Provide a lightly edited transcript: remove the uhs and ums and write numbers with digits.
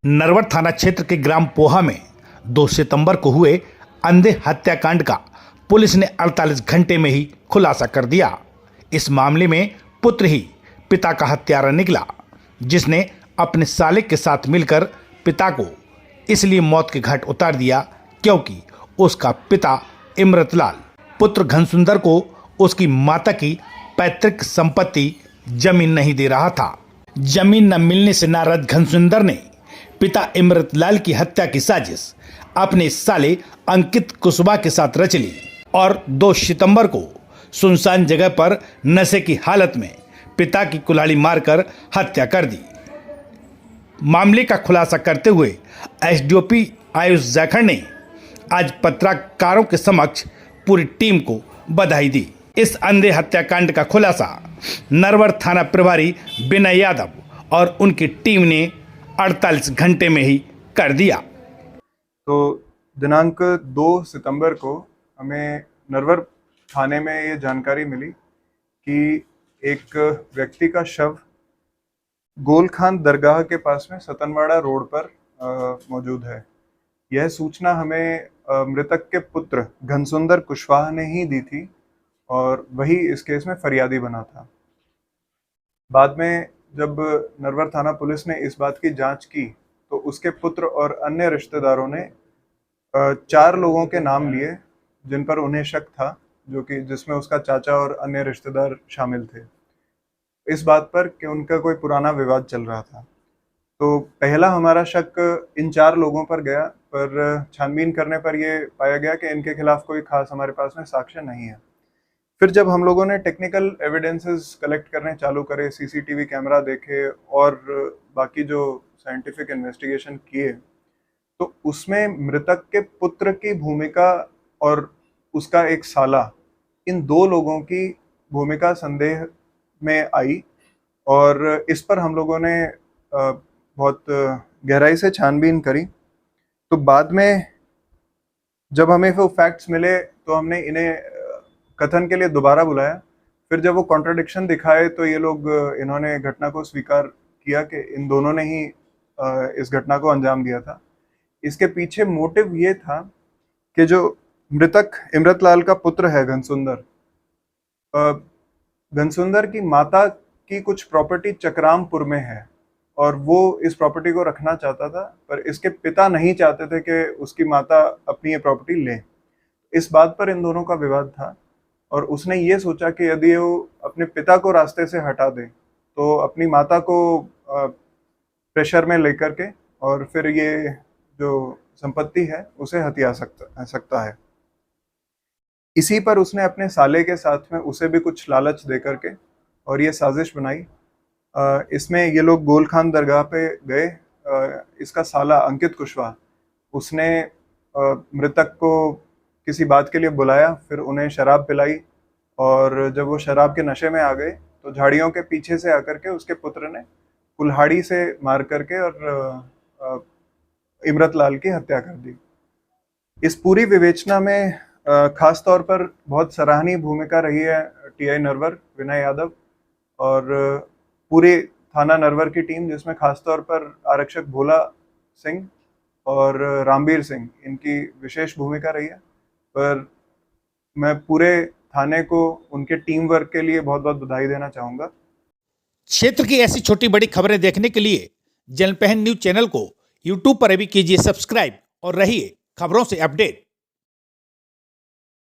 नरवर थाना क्षेत्र के ग्राम पोहा में 2 सितंबर को हुए अंधे हत्याकांड का पुलिस ने 48 घंटे में ही खुलासा कर दिया। इस मामले में पुत्र ही पिता का हत्यारा निकला, जिसने अपने साले के साथ मिलकर पिता को इसलिए मौत के घाट उतार दिया क्योंकि उसका पिता इमरतलाल पुत्र घनसुंदर को उसकी माता की पैतृक संपत्ति जमीन नहीं दे रहा था। जमीन न मिलने से नाराज घनसुंदर ने पिता इमरतलाल की हत्या की साजिश अपने साले अंकित कुशवाहा के साथ रच ली और 2 सितंबर को सुनसान जगह पर नशे की हालत में पिता की कुल्हाड़ी मारकर हत्या कर दी। मामले का खुलासा करते हुए एसडीओपी आयुष जाखड़ ने आज पत्रकारों के समक्ष पूरी टीम को बधाई दी। इस अंधे हत्याकांड का खुलासा नरवर थाना प्रभारी विनय यादव और उनकी टीम ने 48 घंटे में ही कर दिया। तो दिनांक 2 सितंबर को हमें नरवर थाने में ये जानकारी मिली कि एक व्यक्ति का शव गोलखान दरगाह के पास में सतनवाड़ा रोड पर मौजूद है। यह सूचना हमें मृतक के पुत्र घनसुंदर कुशवाहा ने ही दी थी और वही इस केस में फरियादी बना था। बाद में जब नरवर थाना पुलिस ने इस बात की जांच की तो उसके पुत्र और अन्य रिश्तेदारों ने 4 लोगों के नाम लिए जिन पर उन्हें शक था, जो कि जिसमें उसका चाचा और अन्य रिश्तेदार शामिल थे, इस बात पर कि उनका कोई पुराना विवाद चल रहा था। तो पहला हमारा शक इन 4 लोगों पर गया, पर छानबीन करने पर यह पाया गया कि इनके खिलाफ कोई खास हमारे पास में साक्ष्य नहीं है। फिर जब हम लोगों ने टेक्निकल एविडेंसेस कलेक्ट करने चालू करे, सीसीटीवी कैमरा देखे और बाकी जो साइंटिफिक इन्वेस्टिगेशन किए, तो उसमें मृतक के पुत्र की भूमिका और उसका एक साला, इन 2 लोगों की भूमिका संदेह में आई और इस पर हम लोगों ने बहुत गहराई से छानबीन करी। तो बाद में जब हमें वो फैक्ट्स मिले तो हमने इन्हें कथन के लिए दोबारा बुलाया। फिर जब वो कॉन्ट्रडिक्शन दिखाए तो ये लोग इन्होंने घटना को स्वीकार किया कि इन दोनों ने ही इस घटना को अंजाम दिया था। इसके पीछे मोटिव ये था कि जो मृतक इमरतलाल का पुत्र है घनसुंदर, घनसुंदर की माता की कुछ प्रॉपर्टी चकरामपुर में है और वो इस प्रॉपर्टी को रखना चाहता था, पर इसके पिता नहीं चाहते थे कि उसकी माता अपनी ये प्रॉपर्टी ले। इस बात पर इन दोनों का विवाद था और उसने ये सोचा कि यदि वो अपने पिता को रास्ते से हटा दे तो अपनी माता को प्रेशर में लेकर के और फिर ये जो संपत्ति है उसे हथिया सकता है। इसी पर उसने अपने साले के साथ में उसे भी कुछ लालच दे करके और ये साजिश बनाई। इसमें ये लोग गोलखान दरगाह पे गए। इसका साला अंकित कुशवाहा, उसने मृतक को किसी बात के लिए बुलाया, फिर उन्हें शराब पिलाई और जब वो शराब के नशे में आ गए तो झाड़ियों के पीछे से आकर के उसके पुत्र ने कुल्हाड़ी से मार करके और इमरतलाल की हत्या कर दी। इस पूरी विवेचना में खास तौर पर बहुत सराहनीय भूमिका रही है टीआई नरवर विनय यादव और पूरे थाना नरवर की टीम, जिसमें खास तौर पर आरक्षक भोला सिंह और रामबीर सिंह, इनकी विशेष भूमिका रही है। पर मैं पूरे थाने को उनके टीम वर्क के लिए बहुत बहुत बधाई देना चाहूँगा। क्षेत्र की ऐसी छोटी बड़ी खबरें देखने के लिए जनपहन न्यूज चैनल को यूट्यूब पर भी कीजिए सब्सक्राइब और रहिए खबरों से अपडेट।